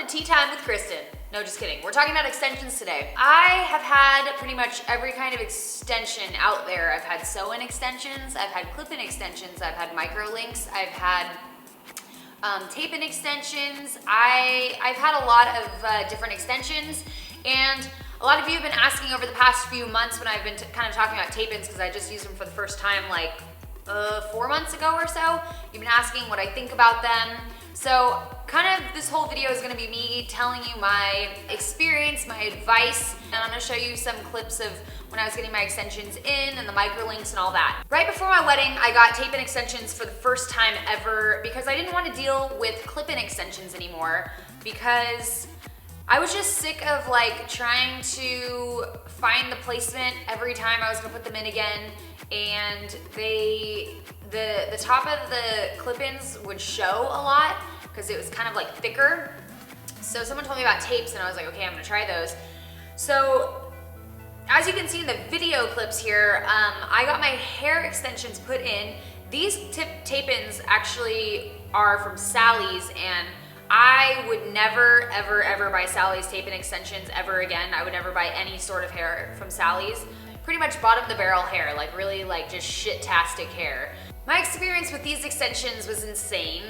Welcome to Tea Time with Kristen. No, just kidding. We're talking about extensions today. I have had pretty much every kind of extension out there. I've had sew-in extensions, I've had clip-in extensions, I've had mircolinks, I've had tape-in extensions. I've had a lot of different extensions, and a lot of you have been asking over the past few months when I've been kind of talking about tape-ins, because I just used them for the first time like 4 months ago or so. You've been asking what I think about them. So kind of this whole video is gonna be me telling you my experience, my advice, and I'm gonna show you some clips of when I was getting my extensions in and the microlinks and all that. Right before my wedding, I got tape-in extensions for the first time ever because I didn't want to deal with clip-in extensions anymore, because I was just sick of like trying to find the placement every time I was gonna put them in again, and the top of the clip-ins would show a lot because it was kind of like thicker. So someone told me about tapes and I was like, okay, I'm gonna try those. So as you can see in the video clips here, I got my hair extensions put in. These tape-ins actually are from Sally's, and I would never, ever, ever buy Sally's tape-in extensions ever again. I would never buy any sort of hair from Sally's. Pretty much bottom of the barrel hair, like really like just shit-tastic hair. My experience with these extensions was insane,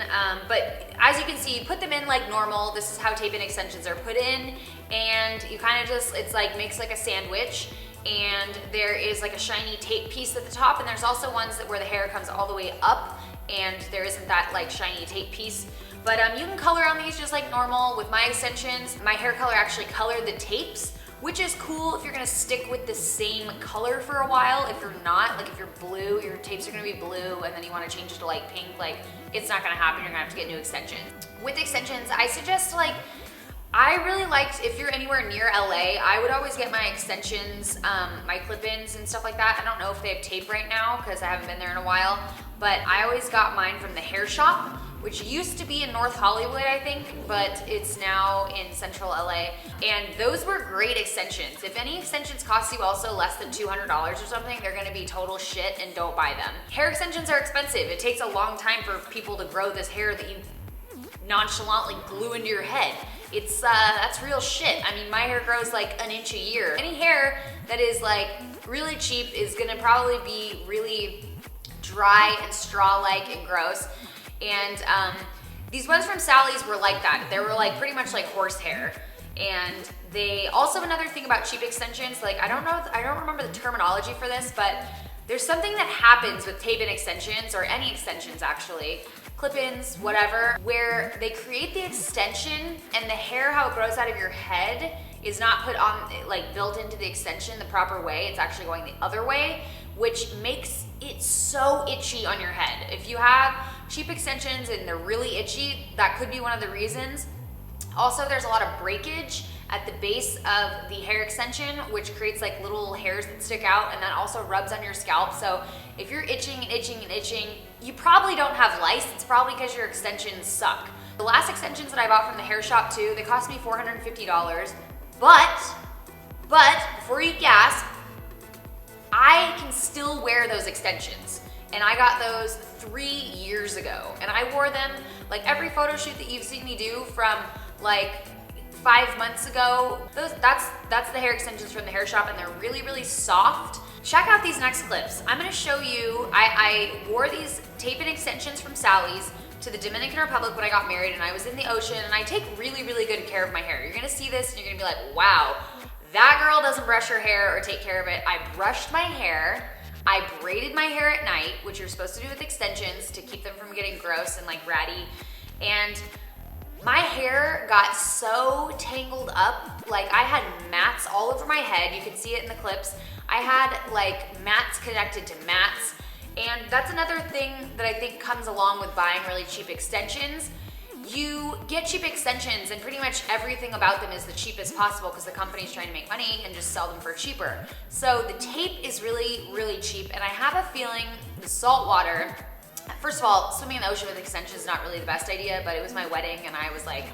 but as you can see, you put them in like normal. This is how tape-in extensions are put in, and you kind of just, it's like, makes like a sandwich, and there is like a shiny tape piece at the top, and there's also ones where the hair comes all the way up, and there isn't that like shiny tape piece. But you can color on these just like normal. With my extensions, my hair color actually colored the tapes, which is cool if you're gonna stick with the same color for a while. If you're not, like if you're blue, your tapes are gonna be blue, and then you wanna change it to like pink, like it's not gonna happen. You're gonna have to get new extensions. With extensions, I suggest like, I really liked, if you're anywhere near LA, I would always get my extensions, my clip-ins and stuff like that. I don't know if they have tape right now because I haven't been there in a while, but I always got mine from the hair shop, which used to be in North Hollywood, I think, but it's now in Central LA. And those were great extensions. If any extensions cost you also less than $200 or something, they're gonna be total shit, and don't buy them. Hair extensions are expensive. It takes a long time for people to grow this hair that you nonchalantly glue into your head. It's, that's real shit. I mean, my hair grows like an inch a year. Any hair that is like really cheap is gonna probably be really dry and straw-like and gross. And these ones from Sally's were like that. They were like pretty much like horsehair. And they also, another thing about cheap extensions, like I don't remember the terminology for this, but there's something that happens with tape-in extensions, or any extensions actually, clip-ins, whatever, where they create the extension and the hair, how it grows out of your head, is not put on, like built into the extension the proper way. It's actually going the other way, which makes it so itchy on your head. If you have cheap extensions and they're really itchy, that could be one of the reasons. Also, there's a lot of breakage at the base of the hair extension, which creates like little hairs that stick out, and that also rubs on your scalp. So if you're itching and itching and itching, you probably don't have lice. It's probably because your extensions suck. The last extensions that I bought from the hair shop too, they cost me $450, but before you gasp, I can still wear those extensions. And I got those 3 years ago, and I wore them like every photo shoot that you've seen me do from like 5 months ago. That's the hair extensions from the hair shop, and they're really, really soft. Check out these next clips. I'm gonna show you, I wore these tape-in extensions from Sally's to the Dominican Republic when I got married, and I was in the ocean, and I take really, really good care of my hair. You're gonna see this and you're gonna be like, wow, that girl doesn't brush her hair or take care of it. I brushed my hair. I braided my hair at night, which you're supposed to do with extensions to keep them from getting gross and like ratty. And my hair got so tangled up, like I had mats all over my head. You can see it in the clips. I had like mats connected to mats. And that's another thing that I think comes along with buying really cheap extensions. You get cheap extensions and pretty much everything about them is the cheapest possible because the company's trying to make money and just sell them for cheaper. So the tape is really, really cheap, and I have a feeling the salt water, first of all, swimming in the ocean with extensions is not really the best idea, but it was my wedding and I was like,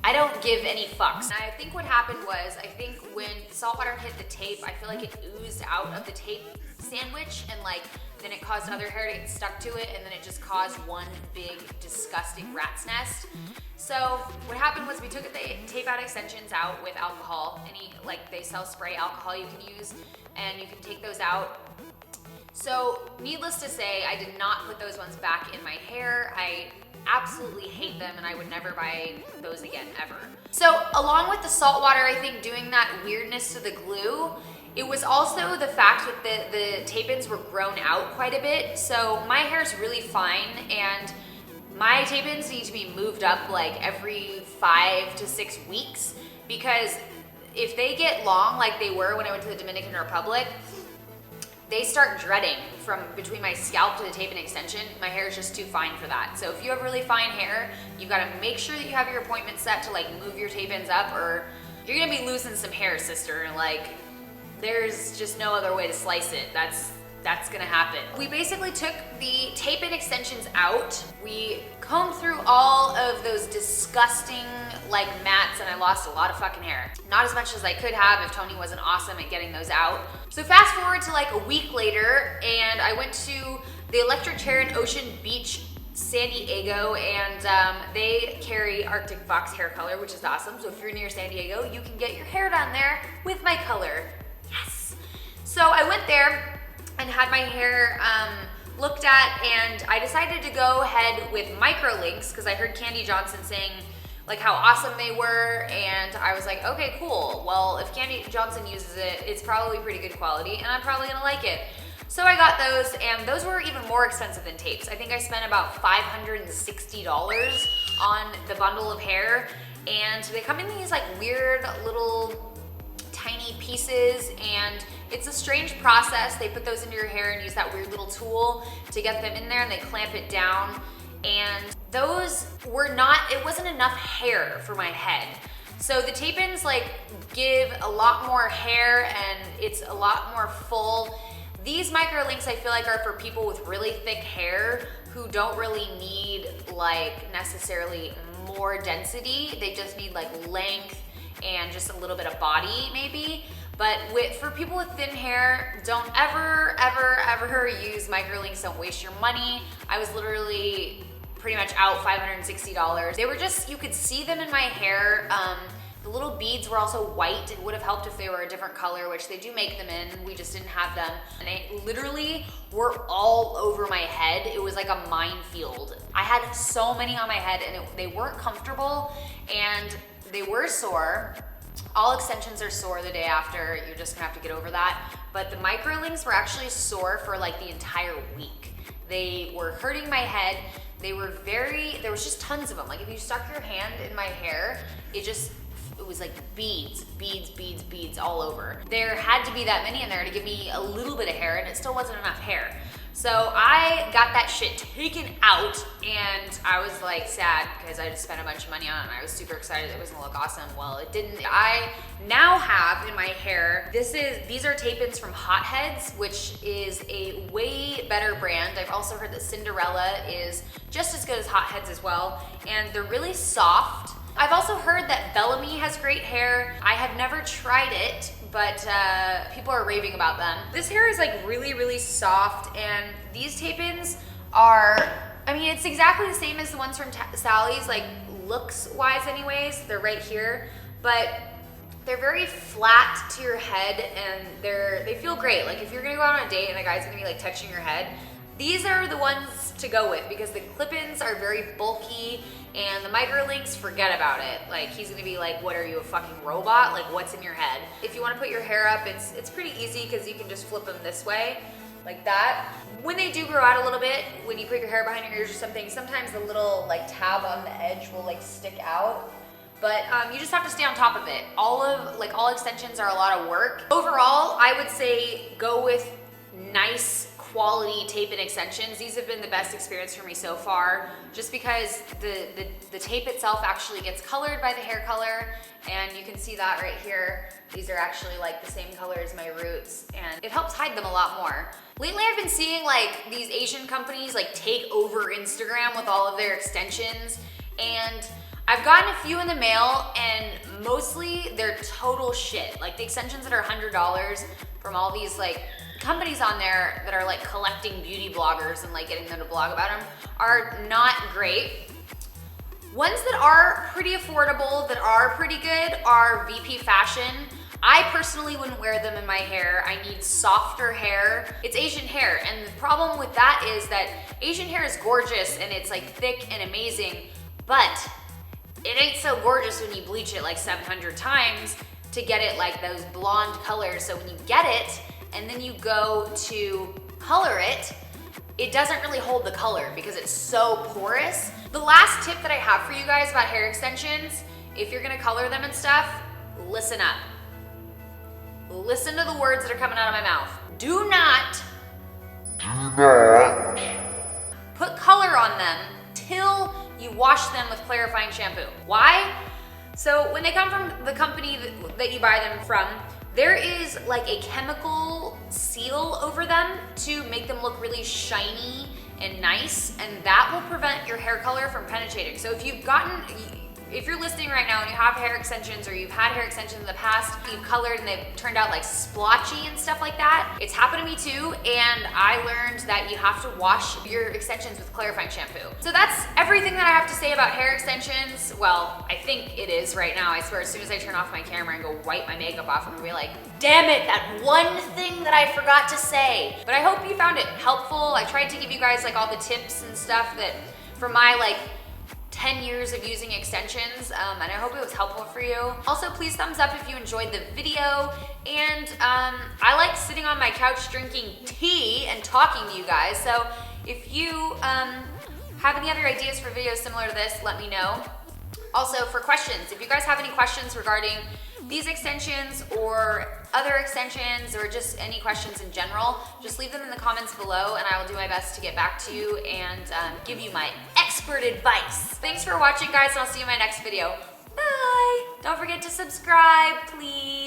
I don't give any fucks. And I think what happened was, I think when salt water hit the tape, I feel like it oozed out of the tape sandwich, and like then it caused other hair to get stuck to it, and then it just caused one big disgusting rat's nest. So what happened was we took the tape out extensions out with alcohol. Like they sell spray alcohol you can use, and you can take those out. So needless to say, I did not put those ones back in my hair. I absolutely hate them, and I would never buy those again, ever. So along with the salt water, I think doing that weirdness to the glue, it was also the fact that the tape-ins were grown out quite a bit. So my hair is really fine, and my tape-ins need to be moved up like every 5 to 6 weeks, because if they get long like they were when I went to the Dominican Republic, they start dreading from between my scalp to the tape and extension. My hair is just too fine for that. So if you have really fine hair, you gotta make sure that you have your appointment set to like move your tape-ins up, or you're gonna be losing some hair, sister. Like, there's just no other way to slice it. That's gonna happen. We basically took the tape-in extensions out. We combed through all of those disgusting like mats, and I lost a lot of fucking hair. Not as much as I could have if Tony wasn't awesome at getting those out. So fast forward to like a week later, and I went to the Electric Chair in Ocean Beach, San Diego, and they carry Arctic Fox hair color, which is awesome. So if you're near San Diego, you can get your hair done there with my color. Yes. So I went there and had my hair looked at, and I decided to go ahead with mircolinks because I heard Candy Johnson saying like how awesome they were, and I was like, okay, cool. Well, if Candy Johnson uses it, it's probably pretty good quality, and I'm probably gonna like it. So I got those, and those were even more expensive than tapes. I think I spent about $560 on the bundle of hair, and they come in these like weird little tiny pieces, and it's a strange process. They put those into your hair and use that weird little tool to get them in there, and they clamp it down. And those were not, it wasn't enough hair for my head. So the tape-ins like give a lot more hair, and it's a lot more full. These mircolinks I feel like are for people with really thick hair who don't really need like necessarily more density. They just need like length and just a little bit of body maybe. But for people with thin hair, don't ever use mircolinks. Don't waste your money. I was literally pretty much out $560. They were just, you could see them in my hair. The little beads were also white. It would have helped if they were a different color, which they do make them in. We just didn't have them. And they literally were all over my head. It was like a minefield. I had so many on my head, and they weren't comfortable, and they were sore. All extensions are sore the day after. You're just gonna have to get over that. But the mircolinks were actually sore for like the entire week. They were hurting my head. There was just tons of them. Like if you stuck your hand in my hair, it was like beads all over. There had to be that many in there to give me a little bit of hair, and it still wasn't enough hair. So I got that shit taken out, and I was like sad because I just spent a bunch of money on it, and I was super excited it was gonna look awesome. Well, it didn't. I now have in my hair, these are tape-ins from Hotheads, which is a way better brand. I've also heard that Cinderella is just as good as Hotheads as well, and they're really soft. I've also heard that Bellamy has great hair. I have never tried it, but people are raving about them. This hair is like really soft, and these tape-ins are, I mean, it's exactly the same as the ones from Sally's, like looks-wise anyways. They're right here, but they're very flat to your head, and they feel great. Like if you're gonna go out on a date and a guy's gonna be like touching your head, these are the ones to go with, because the clip-ins are very bulky, and the mircolinks, forget about it. Like he's gonna be like, what are you, a fucking robot? Like what's in your head? If you wanna put your hair up, it's pretty easy because you can just flip them this way, like that. When they do grow out a little bit, when you put your hair behind your ears or something, sometimes the little like tab on the edge will like stick out. But you just have to stay on top of it. All extensions are a lot of work. Overall, I would say go with nice quality tape-in extensions. These have been the best experience for me so far, just because the tape itself actually gets colored by the hair color, and you can see that right here. These are actually like the same color as my roots, and it helps hide them a lot more. Lately I've been seeing like these Asian companies like take over Instagram with all of their extensions, and I've gotten a few in the mail, and mostly they're total shit. Like the extensions that are $100 from all these like companies on there that are like collecting beauty bloggers and like getting them to blog about them are not great. Ones that are pretty affordable, that are pretty good, are VP Fashion. I personally wouldn't wear them in my hair. I need softer hair. It's Asian hair, and the problem with that is that Asian hair is gorgeous and it's like thick and amazing, but it ain't so gorgeous when you bleach it like 700 times to get it like those blonde colors. So when you get it and then you go to color it, it doesn't really hold the color because it's so porous. The last tip that I have for you guys about hair extensions, if you're gonna color them and stuff, listen up. Listen to the words that are coming out of my mouth. Do not put color on them till you wash them with clarifying shampoo. Why? So when they come from the company that you buy them from, there is like a chemical seal over them to make them look really shiny and nice, and that will prevent your hair color from penetrating. So if you're listening right now and you have hair extensions, or you've had hair extensions in the past, you've colored and they've turned out like splotchy and stuff like that, it's happened to me too, and I learned that you have to wash your extensions with clarifying shampoo. So that's everything that I have to say about hair extensions. Well, I think it is right now. I swear, as soon as I turn off my camera and go wipe my makeup off, I'm gonna be like, damn it, that one thing that I forgot to say. But I hope you found it helpful. I tried to give you guys like all the tips and stuff that from my like 10 years of using extensions, and I hope it was helpful for you. Also, please thumbs up if you enjoyed the video, and I like sitting on my couch drinking tea and talking to you guys, so if you have any other ideas for videos similar to this, let me know. Also, for questions, if you guys have any questions regarding these extensions or other extensions, or just any questions in general, just leave them in the comments below and I will do my best to get back to you and give you my expert advice. Thanks for watching, guys, and I'll see you in my next video. Bye! Don't forget to subscribe, please.